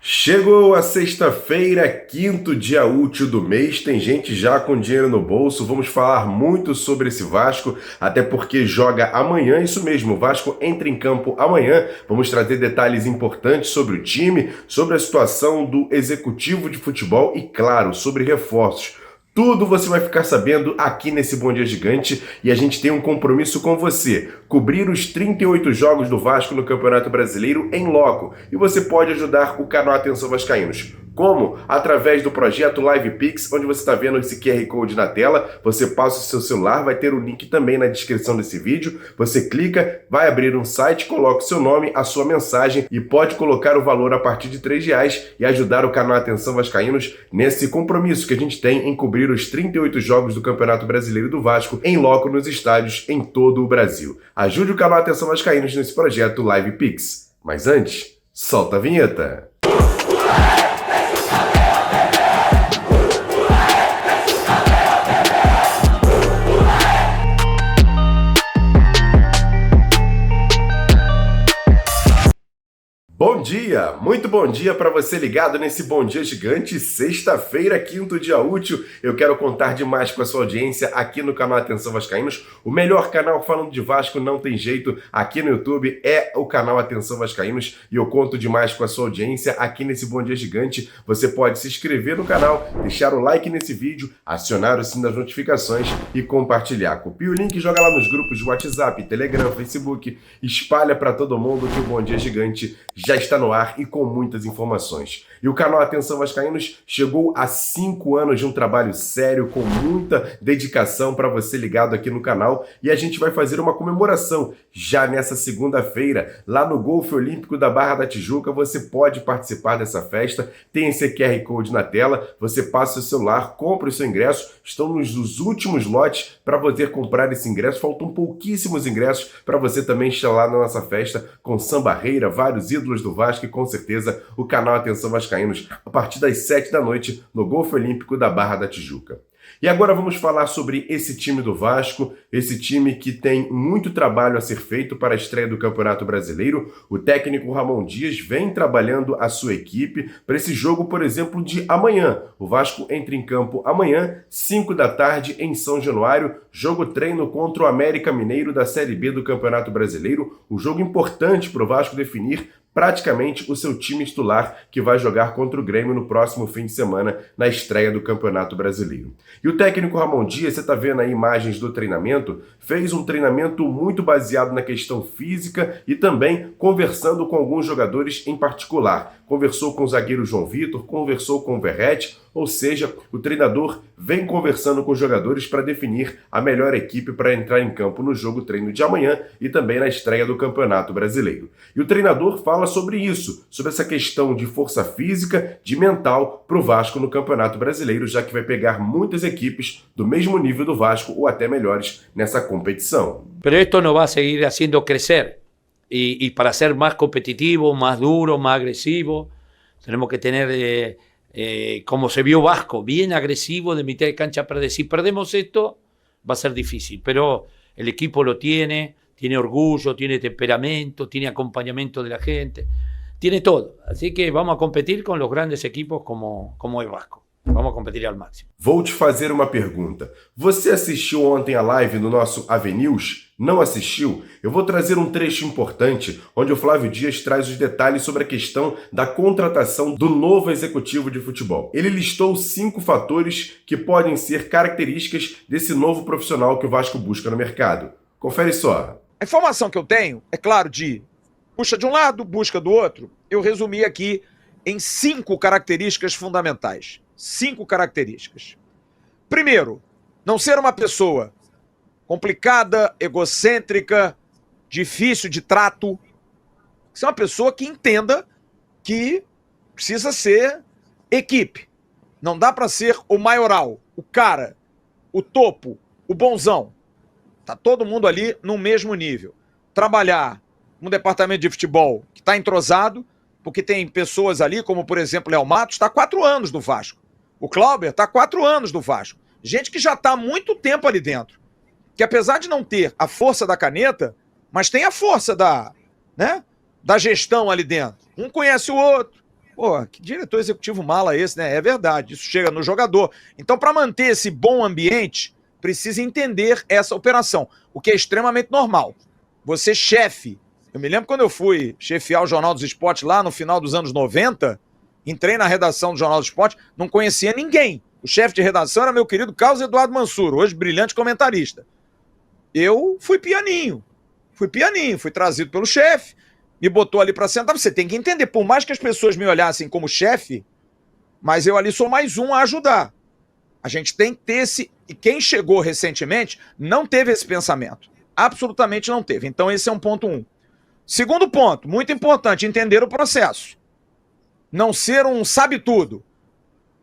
Chegou a sexta-feira, quinto dia útil do mês, tem gente já com dinheiro no bolso, vamos falar muito sobre esse Vasco, até porque joga amanhã, isso mesmo, o Vasco entra em campo amanhã, vamos trazer detalhes importantes sobre o time, sobre a situação do executivo de futebol e, claro, sobre reforços. Tudo você vai ficar sabendo aqui nesse Bom Dia Gigante e a gente tem um compromisso com você, cobrir os 38 jogos do Vasco no Campeonato Brasileiro em loco. E você pode ajudar o canal Atenção Vascaínos. Como? Através do projeto LivePix, onde você está vendo esse QR Code na tela, você passa o seu celular, vai ter o link também na descrição desse vídeo, você clica, vai abrir um site, coloca o seu nome, a sua mensagem e pode colocar o valor a partir de R$3 e ajudar o canal Atenção Vascaínos nesse compromisso que a gente tem em cobrir os 38 jogos do Campeonato Brasileiro do Vasco em loco nos estádios em todo o Brasil. Ajude o canal Atenção Vascaínos nesse projeto LivePix. Mas antes, solta a vinheta! Bom dia, muito bom dia para você ligado nesse Bom Dia Gigante, sexta-feira, quinto dia útil. Eu quero contar demais com a sua audiência aqui no canal Atenção Vascaínos, o melhor canal falando de Vasco, não tem jeito, aqui no YouTube é o canal Atenção Vascaínos e eu conto demais com a sua audiência aqui nesse Bom Dia Gigante. Você pode se inscrever no canal, deixar o like nesse vídeo, acionar o sino das notificações e compartilhar. Copia o link, joga lá nos grupos de WhatsApp, Telegram, Facebook, espalha para todo mundo que o Bom Dia Gigante já está no ar e com muitas informações. E o canal Atenção Vascaínos chegou a 5 anos de um trabalho sério, com muita dedicação para você ligado aqui no canal, e a gente vai fazer uma comemoração já nessa segunda-feira, lá no Golfe Olímpico da Barra da Tijuca. Você pode participar dessa festa, tem esse QR Code na tela, você passa o celular, compra o seu ingresso, estão nos últimos lotes para você comprar esse ingresso, faltam pouquíssimos ingressos para você também estar lá na nossa festa com Sambarreira, vários ídolos do Vasco e com certeza o canal Atenção Vascaínos a partir das 7 da noite no Golfe Olímpico da Barra da Tijuca. E agora vamos falar sobre esse time do Vasco, esse time que tem muito trabalho a ser feito para a estreia do Campeonato Brasileiro. O técnico Ramon Dias vem trabalhando a sua equipe para esse jogo, por exemplo, de amanhã. O Vasco entra em campo amanhã, 5 da tarde, em São Januário, jogo treino contra o América Mineiro da Série B do Campeonato Brasileiro. Um jogo importante para o Vasco definir praticamente o seu time titular que vai jogar contra o Grêmio no próximo fim de semana na estreia do Campeonato Brasileiro. E o técnico Ramon Dias, você está vendo aí imagens do treinamento, fez um treinamento muito baseado na questão física e também conversando com alguns jogadores em particular. Conversou com o zagueiro João Vitor, conversou com o Verratti, ou seja, o treinador vem conversando com os jogadores para definir a melhor equipe para entrar em campo no jogo treino de amanhã e também na estreia do Campeonato Brasileiro. E o treinador fala sobre isso, sobre essa questão de força física, de mental para o Vasco no Campeonato Brasileiro, já que vai pegar muitas equipes do mesmo nível do Vasco ou até melhores nessa competição. Pero esto nos va a seguir haciendo crecer y para ser más competitivo, más duro, más agresivo, tenemos que tener, como se vio Vasco, bien agresivo de mitad de cancha para si perdemos esto va a ser difícil, pero el equipo lo tiene orgullo, tiene temperamento, tiene acompañamiento de la gente, tiene todo. Así que vamos a competir con los grandes equipos como el Vasco. Vamos competir ao máximo. Vou te fazer uma pergunta. Você assistiu ontem a live do nosso Avenews? Não assistiu? Eu vou trazer um trecho importante onde o Flávio Dias traz os detalhes sobre a questão da contratação do novo executivo de futebol. Ele listou 5 fatores que podem ser características desse novo profissional que o Vasco busca no mercado. Confere só. A informação que eu tenho, é claro, de puxa de um lado, busca do outro, eu resumi aqui em 5 características fundamentais. 5 características. Primeiro, não ser uma pessoa complicada, egocêntrica, difícil de trato. Ser uma pessoa que entenda que precisa ser equipe. Não dá para ser o maioral, o cara, o topo, o bonzão. Tá todo mundo ali no mesmo nível. Trabalhar no departamento de futebol que está entrosado, porque tem pessoas ali, como por exemplo Léo Matos, está há 4 anos no Vasco. O Clauber está há 4 anos no Vasco. Gente que já está há muito tempo ali dentro. Que apesar de não ter a força da caneta, mas tem a força da gestão ali dentro. Um conhece o outro, Pô, que diretor executivo mala esse, né? É verdade, isso chega no jogador. Então, para manter esse bom ambiente, precisa entender essa operação, o que é extremamente normal. Você, chefe, eu me lembro quando eu fui chefiar o Jornal dos Esportes lá no final dos anos 90, entrei na redação do Jornal dos Esportes, não conhecia ninguém. O chefe de redação era meu querido Carlos Eduardo Mansuro, hoje brilhante comentarista. Eu fui pianinho, fui trazido pelo chefe, me botou ali para sentar. Você tem que entender, por mais que as pessoas me olhassem como chefe, mas eu ali sou mais um a ajudar. A gente tem que ter esse... E quem chegou recentemente não teve esse pensamento. Absolutamente não teve. Então esse é um ponto 1. Segundo ponto, muito importante, entender o processo. Não ser um sabe-tudo.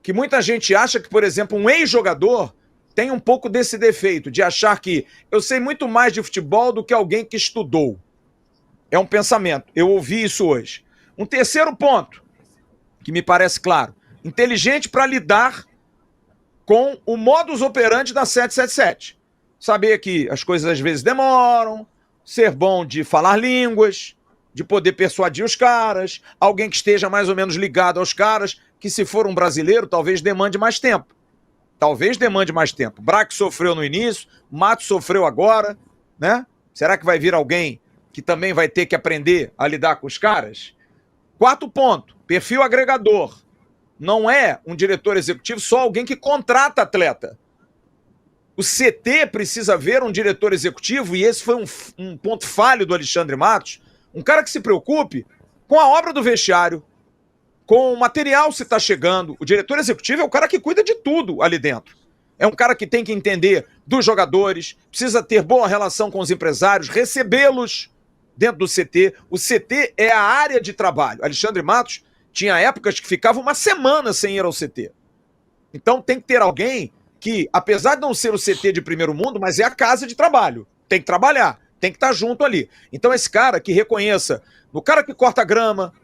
Que muita gente acha que, por exemplo, um ex-jogador tem um pouco desse defeito, de achar que eu sei muito mais de futebol do que alguém que estudou. É um pensamento. Eu ouvi isso hoje. Um terceiro ponto, que me parece claro. Inteligente para lidar com o modus operandi da 777. Saber que as coisas às vezes demoram, ser bom de falar línguas, de poder persuadir os caras, alguém que esteja mais ou menos ligado aos caras, que se for um brasileiro talvez demande mais tempo. Braque sofreu no início, Matos sofreu agora, né? Será que vai vir alguém que também vai ter que aprender a lidar com os caras? Quarto ponto, perfil agregador. Não é um diretor executivo só alguém que contrata atleta. O CT precisa ver um diretor executivo, e esse foi um ponto falho do Alexandre Matos, um cara que se preocupe com a obra do vestiário, com o material se está chegando. O diretor executivo é o cara que cuida de tudo ali dentro. É um cara que tem que entender dos jogadores, precisa ter boa relação com os empresários, recebê-los dentro do CT. O CT é a área de trabalho. Alexandre Matos tinha épocas que ficava uma semana sem ir ao CT. Então tem que ter alguém que, apesar de não ser o CT de primeiro mundo, mas é a casa de trabalho. Tem que trabalhar, tem que estar junto ali. Então esse cara que reconheça, no cara que corta a grama,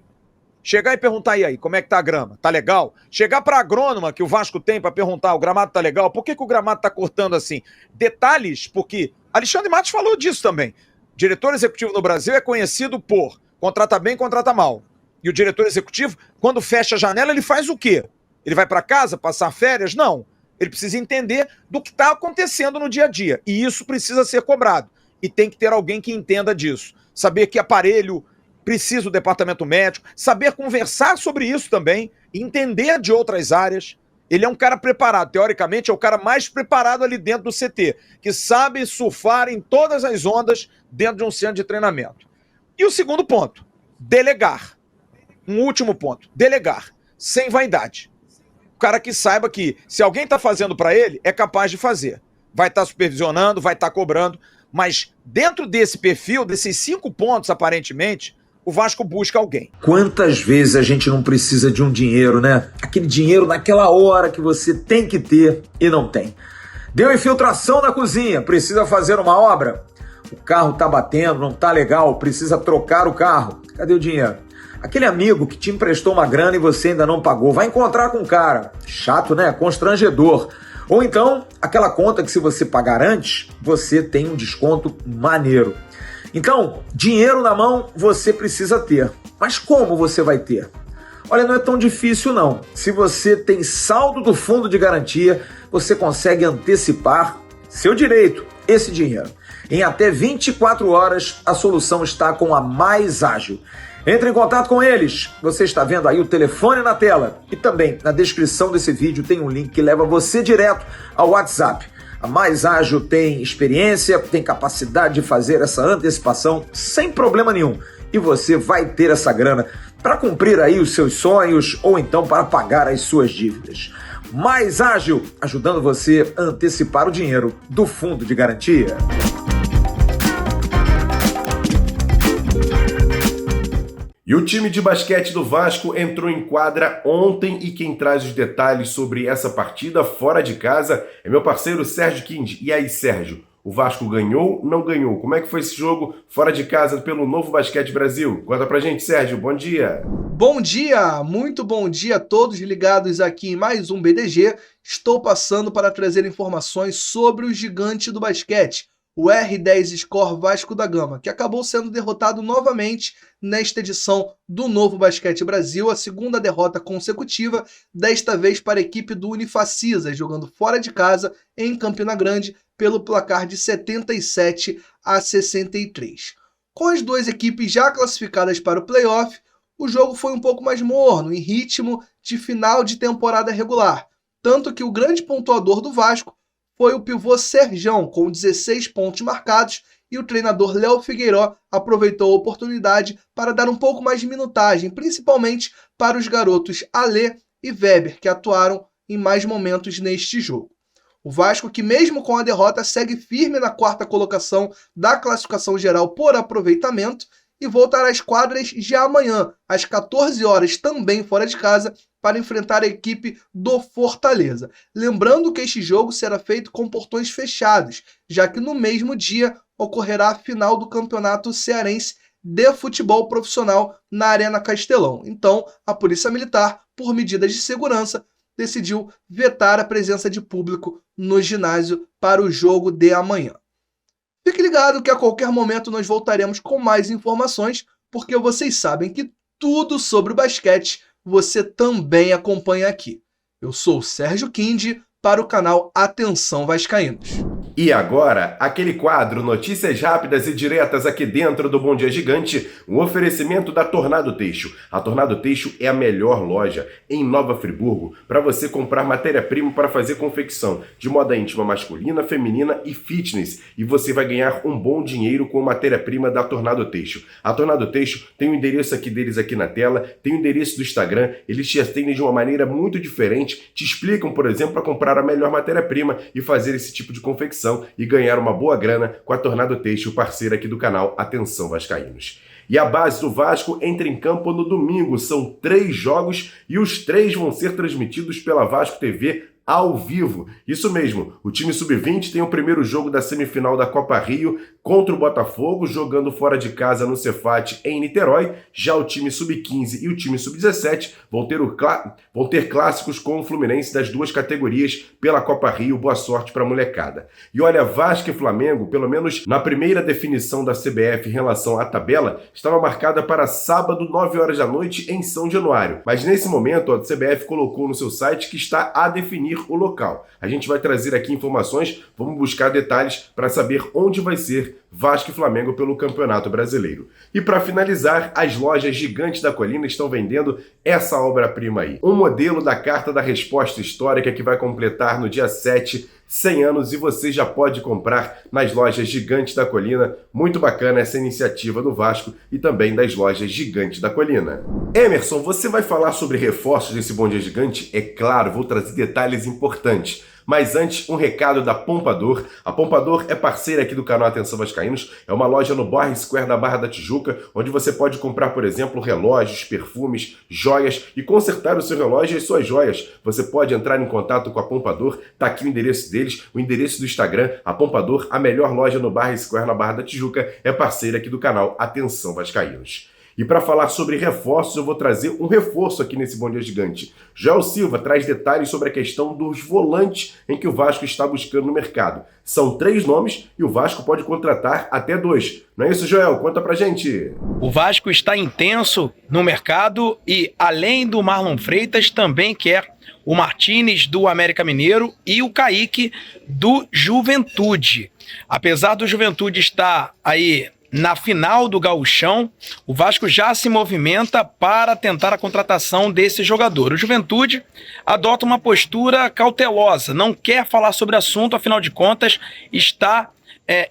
chegar e perguntar, e aí, como é que tá a grama? Tá legal? Chegar pra agrônoma que o Vasco tem pra perguntar, o gramado tá legal? Por que o gramado tá cortando assim? Detalhes, porque Alexandre Matos falou disso também. Diretor executivo no Brasil é conhecido por contrata bem, contrata mal. E o diretor executivo, quando fecha a janela, ele faz o quê? Ele vai pra casa, passar férias? Não. Ele precisa entender do que tá acontecendo no dia a dia. E isso precisa ser cobrado. E tem que ter alguém que entenda disso. Saber que aparelho precisa o departamento médico, saber conversar sobre isso também, entender de outras áreas. Ele é um cara preparado, teoricamente é o cara mais preparado ali dentro do CT, que sabe surfar em todas as ondas dentro de um centro de treinamento. E o segundo ponto, delegar. Um último ponto, delegar, sem vaidade. O cara que saiba que se alguém está fazendo para ele, é capaz de fazer. Vai estar supervisionando, vai estar cobrando, mas dentro desse perfil, desses 5 pontos aparentemente, o Vasco busca alguém. Quantas vezes a gente não precisa de um dinheiro, né? Aquele dinheiro naquela hora que você tem que ter e não tem. Deu infiltração na cozinha, precisa fazer uma obra? O carro tá batendo, não tá legal, precisa trocar o carro. Cadê o dinheiro? Aquele amigo que te emprestou uma grana e você ainda não pagou, vai encontrar com o cara. Chato, né? Constrangedor. Ou então, aquela conta que se você pagar antes, você tem um desconto maneiro. Então, dinheiro na mão você precisa ter. Mas como você vai ter? Olha, não é tão difícil não. Se você tem saldo do fundo de garantia, você consegue antecipar seu direito, esse dinheiro. Em até 24 horas, a solução está com a Mais Ágil. Entre em contato com eles. Você está vendo aí o telefone na tela. E também na descrição desse vídeo tem um link que leva você direto ao WhatsApp. A Mais Ágil tem experiência, tem capacidade de fazer essa antecipação sem problema nenhum. E você vai ter essa grana para cumprir aí os seus sonhos ou então para pagar as suas dívidas. Mais Ágil, ajudando você a antecipar o dinheiro do fundo de garantia. E o time de basquete do Vasco entrou em quadra ontem e quem traz os detalhes sobre essa partida fora de casa é meu parceiro Sérgio Kind. E aí, Sérgio, o Vasco ganhou, não ganhou? Como é que foi esse jogo fora de casa pelo Novo Basquete Brasil? Conta pra gente, Sérgio. Bom dia. Bom dia, muito bom dia a todos ligados aqui em mais um BDG. Estou passando para trazer informações sobre o gigante do basquete, o R10 Score Vasco da Gama, que acabou sendo derrotado novamente nesta edição do Novo Basquete Brasil, a segunda derrota consecutiva, desta vez para a equipe do Unifacisa, jogando fora de casa em Campina Grande pelo placar de 77-63. Com as duas equipes já classificadas para o playoff, o jogo foi um pouco mais morno, em ritmo de final de temporada regular, tanto que o grande pontuador do Vasco foi o pivô Serjão, com 16 pontos marcados, e o treinador Léo Figueiró aproveitou a oportunidade para dar um pouco mais de minutagem, principalmente para os garotos Alê e Weber, que atuaram em mais momentos neste jogo. O Vasco, que mesmo com a derrota, segue firme na quarta colocação da classificação geral por aproveitamento e voltará às quadras já amanhã, às 14 horas, também fora de casa, para enfrentar a equipe do Fortaleza. Lembrando que este jogo será feito com portões fechados, já que no mesmo dia ocorrerá a final do Campeonato Cearense de Futebol Profissional na Arena Castelão. Então, a Polícia Militar, por medidas de segurança, decidiu vetar a presença de público no ginásio para o jogo de amanhã. Fique ligado que a qualquer momento nós voltaremos com mais informações, porque vocês sabem que tudo sobre o basquete você também acompanha aqui. Eu sou o Sérgio Quindi para o canal Atenção Vascaínos. E agora, aquele quadro Notícias Rápidas e Diretas aqui dentro do Bom Dia Gigante, um oferecimento da Tornado Têxtil. A Tornado Têxtil é a melhor loja em Nova Friburgo para você comprar matéria-prima para fazer confecção de moda íntima masculina, feminina e fitness. E você vai ganhar um bom dinheiro com matéria-prima da Tornado Têxtil. A Tornado Têxtil tem o endereço deles aqui na tela, tem o endereço do Instagram, eles te atendem de uma maneira muito diferente, te explicam, por exemplo, para comprar a melhor matéria-prima e fazer esse tipo de confecção e ganhar uma boa grana com a Tornado Têxtil, parceira aqui do canal Atenção Vascaínos. E a base do Vasco entra em campo no domingo. São 3 jogos e os 3 vão ser transmitidos pela Vasco TV ao vivo. Isso mesmo, o time sub-20 tem o primeiro jogo da semifinal da Copa Rio contra o Botafogo, jogando fora de casa no Cefat em Niterói. Já o time sub-15 e o time sub-17 vão ter clássicos com o Fluminense das duas categorias pela Copa Rio. Boa sorte para a molecada. E olha, Vasco e Flamengo, pelo menos na primeira definição da CBF em relação à tabela, estava marcada para sábado, 9 horas da noite, em São Januário. Mas nesse momento, a CBF colocou no seu site que está a definir o local. A gente vai trazer aqui informações, vamos buscar detalhes para saber onde vai ser Vasco e Flamengo pelo Campeonato Brasileiro. E para finalizar, as lojas Gigantes da Colina estão vendendo essa obra-prima aí. Um modelo da Carta da Resposta Histórica que vai completar no dia 7 100 anos e você já pode comprar nas lojas Gigantes da Colina. Muito bacana essa iniciativa do Vasco e também das lojas Gigantes da Colina. Emerson, você vai falar sobre reforços desse Bom Dia Gigante? É claro, vou trazer detalhes importantes. Mas antes, um recado da Pompador. A Pompador é parceira aqui do canal Atenção Vascaínos. É uma loja no Barra Square da Barra da Tijuca, onde você pode comprar, por exemplo, relógios, perfumes, joias e consertar o seu relógio e as suas joias. Você pode entrar em contato com a Pompador. Tá aqui o endereço deles, o endereço do Instagram. A Pompador, a melhor loja no Barra Square na Barra da Tijuca, é parceira aqui do canal Atenção Vascaínos. E para falar sobre reforços, eu vou trazer um reforço aqui nesse Bom Dia Gigante. Joel Silva traz detalhes sobre a questão dos volantes em que o Vasco está buscando no mercado. São 3 nomes e o Vasco pode contratar até 2. Não é isso, Joel? Conta pra gente. O Vasco está intenso no mercado e, além do Marlon Freitas, também quer o Martínez do América Mineiro e o Kaique do Juventude. Apesar do Juventude estar aí na final do Gauchão, o Vasco já se movimenta para tentar a contratação desse jogador. O Juventude adota uma postura cautelosa, não quer falar sobre o assunto, afinal de contas, está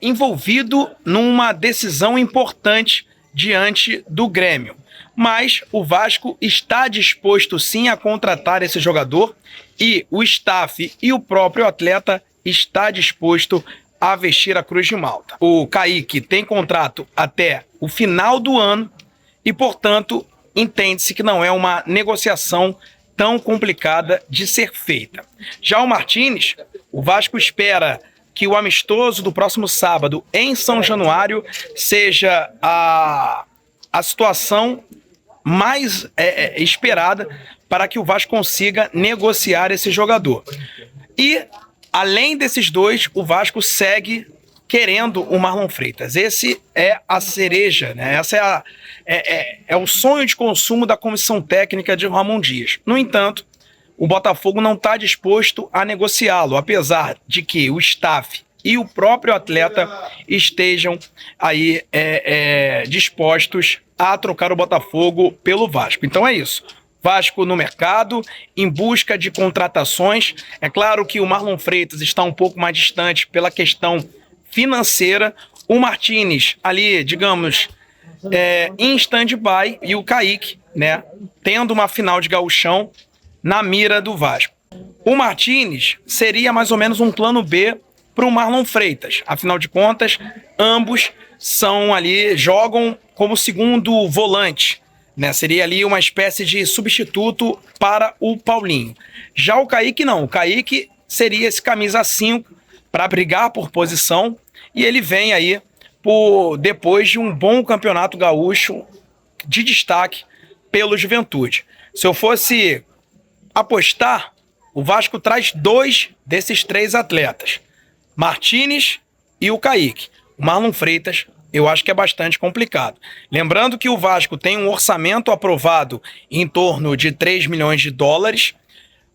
envolvido numa decisão importante diante do Grêmio. Mas o Vasco está disposto sim a contratar esse jogador e o staff e o próprio atleta está disposto a vestir a Cruz de Malta. O Kaique tem contrato até o final do ano e, portanto, entende-se que não é uma negociação tão complicada de ser feita. Já o Martínez, o Vasco espera que o amistoso do próximo sábado em São Januário seja a situação mais esperada para que o Vasco consiga negociar esse jogador. E além desses 2, o Vasco segue querendo o Marlon Freitas. Esse é a cereja, né? Essa é o sonho de consumo da comissão técnica de Ramon Dias. No entanto, o Botafogo não está disposto a negociá-lo, apesar de que o staff e o próprio atleta estejam aí dispostos a trocar o Botafogo pelo Vasco. Então é isso. Vasco no mercado, em busca de contratações. É claro que o Marlon Freitas está um pouco mais distante pela questão financeira. O Martínez ali, digamos, em stand-by, e o Kaique, né, tendo uma final de gauchão na mira do Vasco. O Martínez seria mais ou menos um plano B para o Marlon Freitas. Afinal de contas, ambos jogam como segundo volante, né? Seria ali uma espécie de substituto para o Paulinho. Já o Kaique não. O Kaique seria esse camisa 5 para brigar por posição, e ele vem aí depois de um bom campeonato gaúcho de destaque pelo Juventude. Se eu fosse apostar, o Vasco traz 2 desses 3 atletas, Martínez e o Kaique. O Marlon Freitas, eu acho que é bastante complicado. Lembrando que o Vasco tem um orçamento aprovado em torno de 3 milhões de dólares,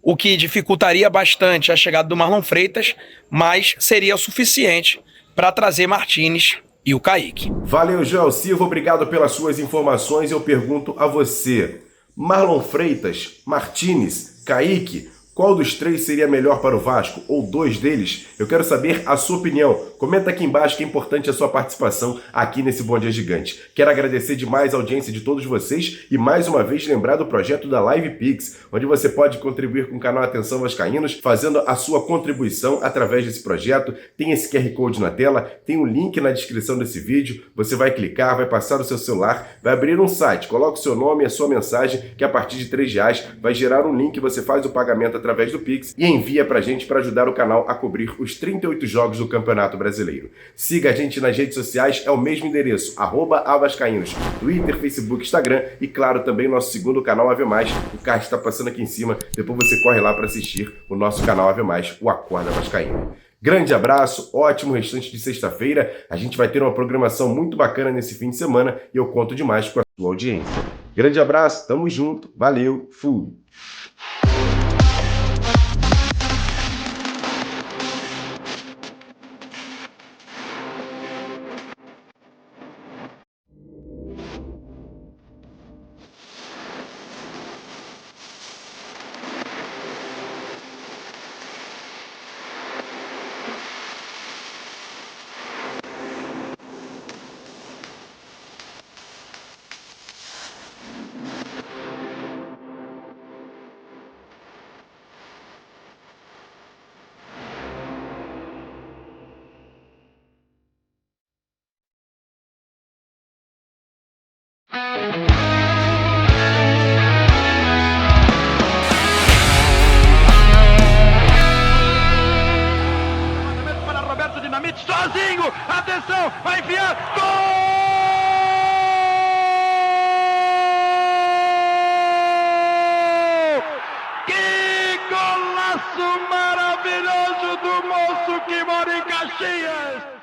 o que dificultaria bastante a chegada do Marlon Freitas, mas seria o suficiente para trazer Martínez e o Kaique. Valeu, Joel Silva, obrigado pelas suas informações. Eu pergunto a você, Marlon Freitas, Martínez, Kaique, qual dos 3 seria melhor para o Vasco? Ou 2 deles? Eu quero saber a sua opinião. Comenta aqui embaixo que é importante a sua participação aqui nesse Bom Dia Gigante. Quero agradecer demais a audiência de todos vocês e mais uma vez lembrar do projeto da Live Pix, onde você pode contribuir com o canal Atenção Vascaínos, fazendo a sua contribuição através desse projeto. Tem esse QR Code na tela, tem um link na descrição desse vídeo. Você vai clicar, vai passar o seu celular, vai abrir um site, coloca o seu nome e a sua mensagem, que a partir de R$3 vai gerar um link, você faz o pagamento através do Pix e envia pra gente para ajudar o canal a cobrir os 38 jogos do Campeonato Brasileiro. Siga a gente nas redes sociais, é o mesmo endereço, @avascaínos, Twitter, Facebook, Instagram e claro também nosso segundo canal Ave Mais, o card está passando aqui em cima, depois você corre lá para assistir o nosso canal Ave Mais, o Acorda Vascaíno. Grande abraço, ótimo restante de sexta-feira, a gente vai ter uma programação muito bacana nesse fim de semana e eu conto demais com a sua audiência. Grande abraço, tamo junto, valeu, fui! Sozinho, atenção, vai enfiar, gol! Que golaço maravilhoso do moço que mora em Caxias!